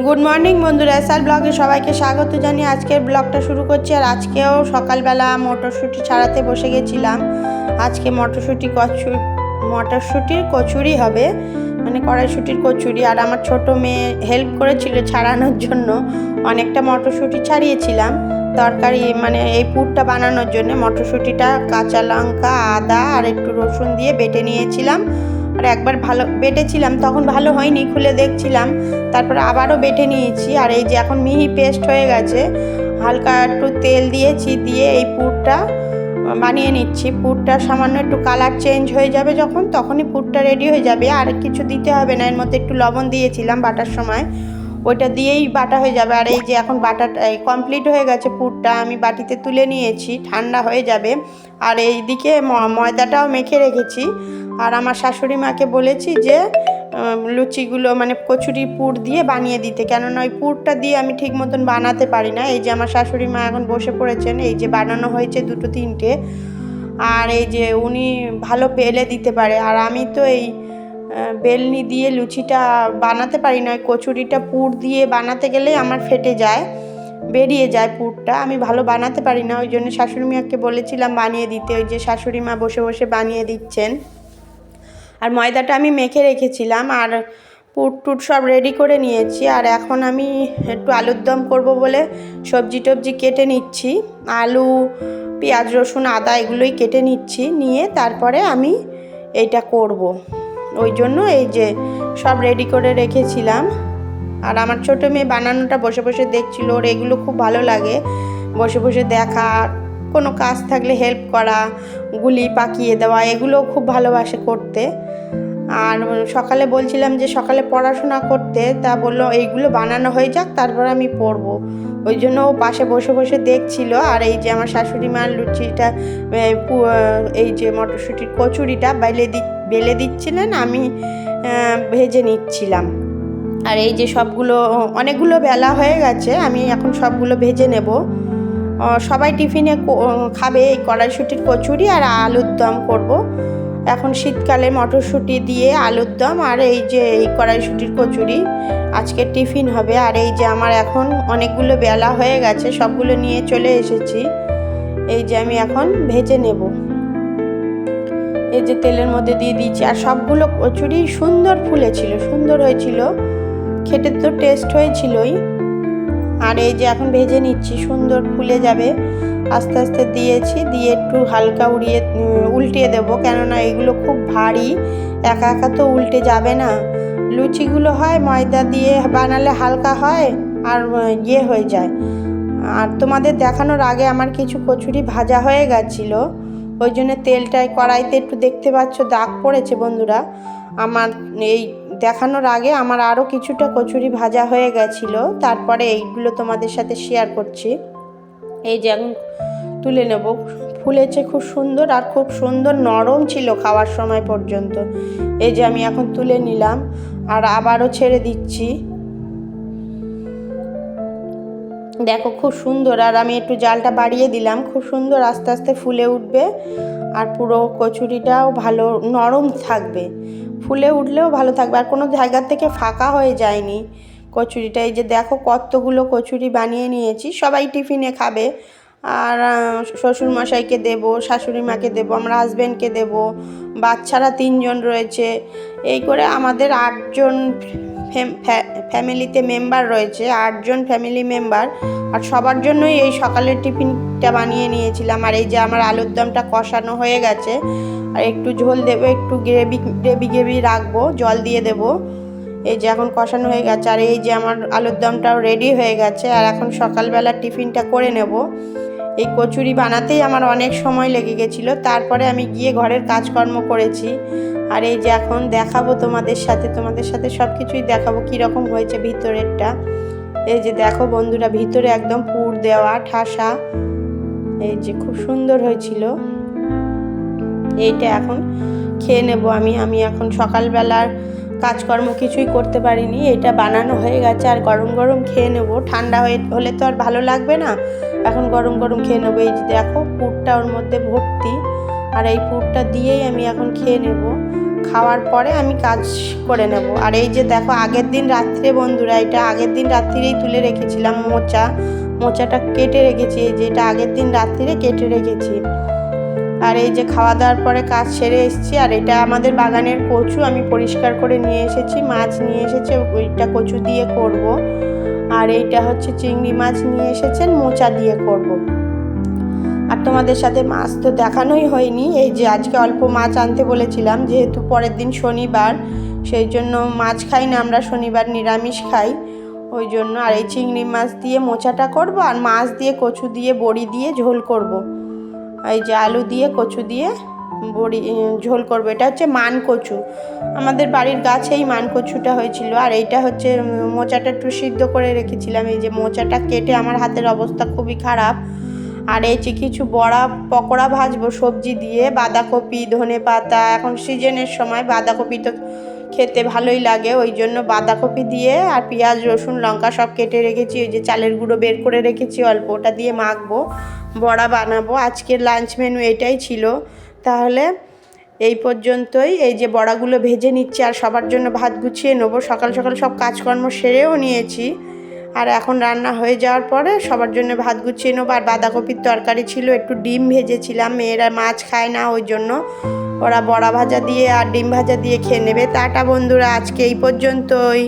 Good morning বন্ধুরা, SR ব্লগে সবাইকে স্বাগত জানিয়ে আজকের ব্লগটা শুরু করছি। আর আজকেও সকালবেলা মটরশুঁটি ছাড়াতে বসে গেছিলাম। আজকে মটরশুঁটির কচুরি হবে, মানে কড়াইশুঁটির কচুরি। আর আমার ছোট মেয়ে হেল্প করেছিল ছাড়ানোর জন্য, অনেকটা মটরশুঁটি ছাড়িয়েছিলাম তরকারি, মানে এই পুরটা বানানোর জন্য। মটরশুঁটিটা কাঁচা লঙ্কা, আদা আর একটু রসুন দিয়ে বেটে নিয়েছিলাম। আর একবার ভালো বেটেছিলাম, তখন ভালো হয়নি, খুলে দেখছিলাম, তারপরে আবারও বেটে নিয়েছি। আর এই যে এখন মিহি পেস্ট হয়ে গেছে, হালকা একটু তেল দিয়েছি, দিয়ে এই পুরটা বানিয়ে নিচ্ছি। পুরটা সামান্য একটু কালার চেঞ্জ হয়ে যাবে যখন, তখনই পুরটা রেডি হয়ে যাবে। আর কিছু দিতে হবে না, এর মধ্যে একটু লবণ দিয়েছিলাম বাটার সময়, ওইটা দিয়েই বাটা হয়ে যাবে। আর এই যে এখন বাটাটা কমপ্লিট হয়ে গেছে, পুরটা আমি বাটিতে তুলে নিয়েছি, ঠান্ডা হয়ে যাবে। আর এইদিকে ময়দাটাও মেখে রেখেছি। আর আমার শাশুড়ি মাকে বলেছি যে লুচিগুলো মানে কচুরি পুর দিয়ে বানিয়ে দিতে, কেননা ওই পুরটা দিয়ে আমি ঠিক মতন বানাতে পারি না। এই যে আমার শাশুড়ি মা এখন বসে পড়েছেন, এই যে বানানো হয়েছে দুটো তিনটে। আর এই যে উনি ভালো বেলে দিতে পারে, আর আমি তো এই বেলনি দিয়ে লুচিটা বানাতে পারি না। কচুরিটা পুর দিয়ে বানাতে গেলে আমার ফেটে যায়, বেরিয়ে যায় পুরটা, আমি ভালো বানাতে পারি না। ওই জন্য শাশুড়ি মাকে বলেছিলাম বানিয়ে দিতে। ওই যে শাশুড়ি মা বসে বসে বানিয়ে দিচ্ছেন। আর ময়দাটা আমি মেখে রেখেছিলাম, আর পুর টুর সব রেডি করে নিয়েছি। আর এখন আমি একটু আলুর দম করব বলে সবজি টবজি কেটে নিচ্ছি, আলু, পেঁয়াজ, রসুন, আদা এগুলোই কেটে নিচ্ছি, নিয়ে তারপরে আমি এইটা করব। ওই জন্য এই যে সব রেডি করে রেখেছিলাম। আর আমার ছোটো মেয়ে বানানোটা বসে বসে দেখছিল, ওর এগুলো খুব ভালো লাগে, বসে বসে দেখা, কোনো কাজ থাকলে হেল্প করা, গুলি পাকিয়ে দেওয়া, এগুলো খুব ভালোবাসে করতে। আর সকালে বলছিলাম যে সকালে পড়াশোনা করতে, তা বললো এইগুলো বানানো হয়ে যাক তারপর আমি পড়বো। ওই জন্য ও পাশে বসে বসে দেখছিল। আর এই যে আমার শাশুড়ি মার লুচিটা, এই যে মটরশুঁটির কচুরিটা বেলে দিচ্ছিলেন, আমি ভেজে নিচ্ছিলাম। আর এই যে সবগুলো অনেকগুলো বেলা হয়ে গেছে, আমি এখন সবগুলো ভেজে নেব। সবাই টিফিনে খাবে এই কড়াইশুঁটির কচুরি, আর আলুর দম করব। এখন শীতকালে মটরশুঁটি দিয়ে আলুর দম আর এই যে এই কড়াইশুঁটির কচুরি আজকে টিফিন হবে। আর এই যে আমার এখন অনেকগুলো বেলা হয়ে গেছে, সবগুলো নিয়ে চলে এসেছি। এই যে আমি এখন ভেজে নেব, এই যে তেলের মধ্যে দিয়ে দিচ্ছি। আর সবগুলো কচুরি সুন্দর ফুলেছিল, সুন্দর হয়েছিল, খেতে তো টেস্ট হয়েছিলই। আর এই যে এখন ভেজে নিচ্ছি, সুন্দর ফুলে যাবে। আস্তে আস্তে দিয়েছি, দিয়ে একটু হালকা উল্টিয়ে দেবো, কেননা এগুলো খুব ভারী, একা একা তো উল্টে যাবে না। লুচিগুলো হয় ময়দা দিয়ে বানালে হালকা হয় আর হয়ে যায়। আর তোমাদের দেখানোর আগে আমার কিছু কচুরি ভাজা হয়ে গেছিলো, ওই জন্য তেলটায় কড়াইতে একটু দেখতে পাচ্ছ দাগ পড়েছে বন্ধুরা। আমার এই দেখানোর আগে আমার আরও কিছুটা কচুরি ভাজা হয়ে গেছিলো, তারপরে এইগুলো তোমাদের সাথে শেয়ার করছি। এই যে এখন তুলে নেব, ফুলেছে খুব সুন্দর, আর খুব সুন্দর নরম ছিল খাওয়ার সময় পর্যন্ত। এই যে আমি এখন তুলে নিলাম, আর আবারও ছেড়ে দিচ্ছি। দেখো খুব সুন্দর, আর আমি একটু জালটা বাড়িয়ে দিলাম, খুব সুন্দর আস্তে আস্তে ফুলে উঠবে। আর পুরো কচুরিটাও ভালো নরম থাকবে, ফুলে উঠলেও ভালো থাকবে, আর কোনো জায়গা থেকে ফাঁকা হয়ে যায়নি কচুরিটা। এই যে দেখো কতগুলো কচুরি বানিয়ে নিয়েছি, সবাই টিফিনে খাবে। আর শ্বশুরমশাইকে দেবো, শাশুড়ি মাকে দেবো, আমার হাজব্যান্ডকে দেবো, বাচ্চারা 3জন রয়েছে। এই করে আমাদের 8জন ফ্যামিলিতে মেম্বার রয়েছে, 8জন ফ্যামিলি মেম্বার। আর সবার জন্যই এই সকালের টিফিনটা বানিয়ে নিয়েছিলাম। আর এই যে আমার আলুর দমটা কষানো হয়ে গেছে, আর একটু ঝোল দেবো, একটু গ্রেভি রাখবো, জল দিয়ে দেবো। এই যে এখন কষানো হয়ে গেছে, আর এই যে আমার আলুর দমটাও রেডি হয়ে গেছে। আর এখন সকালবেলা টিফিনটা করে নেব। এই কচুরি বানাতেই আমার অনেক সময় লেগে গেছিলো, তারপরে আমি গিয়ে ঘরের কাজকর্ম করেছি। আর এই যে এখন দেখাবো তোমাদের সাথে সব কিছুই দেখাবো কীরকম হয়েছে ভিতরেরটা। এই যে দেখো বন্ধুরা, ভিতরে একদম পুর দেওয়া ঠাসা, এই যে খুব সুন্দর হয়েছিল। এইটা এখন খেয়ে নেব আমি এখন সকালবেলার কাজকর্ম কিছুই করতে পারিনি, এটা বানানো হয়ে গেছে। আর গরম গরম খেয়ে নেব, ঠান্ডা হলে তো আর ভালো লাগবে না, এখন গরম গরম খেয়ে নেবো। এই যে দেখো পুরটা ওর মধ্যে ভর্তি, আর এই পুরটা দিয়েই আমি এখন খেয়ে নেব। খাওয়ার পরে আমি কাজ করে নেব। আর এই যে দেখো আগের দিন রাত্রে বন্ধুরা, এটা আগের দিন রাত্রিরেই তুলে রেখেছিলাম মোচাটা কেটে রেখেছি, এই যে এটা আগের দিন রাত্রিরে কেটে রেখেছি। আর এই যে খাওয়া দাওয়ার পরে কাজ সেরে এসেছি। আর এটা আমাদের বাগানের কচু, আমি পরিষ্কার করে নিয়ে এসেছি, মাছ নিয়ে এসেছে, ওইটা কচু দিয়ে করব। আর এইটা হচ্ছে চিংড়ি মাছ নিয়ে এসেছেন, মোচা দিয়ে করব। আর তোমাদের সাথে মাছ তো দেখানোই হয়নি, এই যে আজকে অল্প মাছ আনতে বলেছিলাম, যেহেতু পরের দিন শনিবার, সেই জন্য মাছ খাই না আমরা, শনিবার নিরামিষ খাই, ওই জন্য। আর এই চিংড়ি মাছ দিয়ে মোচাটা করব, আর মাছ দিয়ে কচু দিয়ে বড়ি দিয়ে ঝোল করব। এই যে আলু দিয়ে কচু দিয়ে বড়ি ঝোল করব। এটা হচ্ছে মান কচু, আমাদের বাড়ির গাছেই মান কচুটা হয়েছিল। আর এইটা হচ্ছে মোচাটা একটু সিদ্ধ করে রেখেছিলাম, এই যে মোচাটা কেটে আমার হাতের অবস্থা খুবই খারাপ। আর এই যে কিছু বড়া পকোড়া ভাজবো সবজি দিয়ে, বাঁধাকপি, ধনেপাতা, এখন সিজনের সময় বাঁধাকপি তো খেতে ভালোই লাগে, ওই জন্য বাঁধাকপি দিয়ে আর পেঁয়াজ রসুন লঙ্কা সব কেটে রেখেছি, ওই যে চালের গুঁড়ো বের করে রেখেছি অল্প, ওটা দিয়ে মাখবো, বড়া বানাবো। আজকের লাঞ্চ মেনু এটাই ছিল। তাহলে এই পর্যন্তই। এই যে বড়াগুলো ভেজে নিচ্ছি আর সবার জন্য ভাত গুছিয়ে নেবো, সকাল সকাল সব কাজকর্ম সেরেও নিয়েছি। আর এখন রান্না হয়ে যাওয়ার পরে সবার জন্য ভাত গুছিয়ে নেবো। আর বাঁধাকপির তরকারি ছিল, একটু ডিম ভেজেছিলাম, মেয়েরা মাছ খায় না, ওই জন্য ওরা বড়া ভাজা দিয়ে আর ডিম ভাজা দিয়ে খেয়ে নেবে। টাটা বন্ধুরা, আজকে এই পর্যন্তই।